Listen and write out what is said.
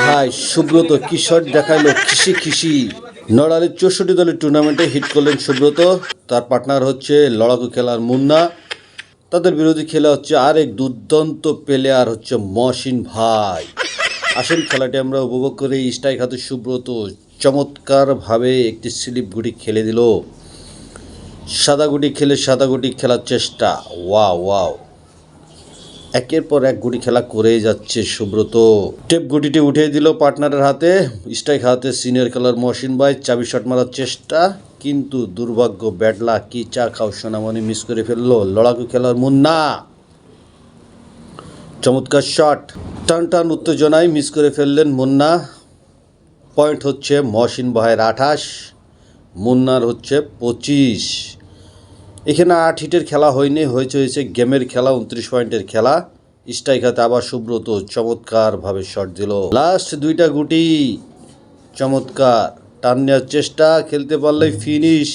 ভাই সুব্রত কি শট দেখাইলো, খিসি খিসি। নড়াইলের 64 দলের টুর্নামেন্টে হিট করলেন সুব্রত। তার পার্টনার হচ্ছে লড়াকু খেলার মুন্না। তাদের বিরোধী খেলা হচ্ছে আরেক দুর্দান্ত প্লেয়ার হচ্ছে মহসিন ভাই। আসেন খেলাটি আমরা উপভোগ করে। স্ট্রাইক হাতে সুব্রত চমৎকারভাবে একটি স্লিপ গুটি খেলে দিল। সাদা গুটি খেলে সাদা গুটি খেলার চেষ্টা। ওয়াও ওয়াও, একের পর এক গুটি খেলা করেই যাচ্ছে সুব্রত। টেপ গুটিটি উঠিয়ে দিল পার্টনারের হাতে। স্ট্রাইক হাতে সিনিয়র খেলার মহসিন ভাই চাবি শট মারার চেষ্টা, কিন্তু দুর্ভাগ্য, ব্যাড লাক। কি চা খাও সোনামণি, মিস করে ফেললো লড়াকু খেলার মুন্না। চমৎকার শট, টান টান উত্তেজনায় মিস করে ফেললেন মুন্না। পয়েন্ট হচ্ছে মহসিন ভাইয়ের 28, মুন্নার হচ্ছে 25। এখানে 8 হিটের খেলা হয়নি, হয়েছে গেমের খেলা, 29 পয়েন্টের খেলা। স্ট্রাইক হাতে আবার সুব্রত চমৎকারভাবে শট দিল। লাস্ট দুইটা গুটি চমৎকার, টান নেওয়ার চেষ্টা, খেলতে পারলেই ফিনিশ।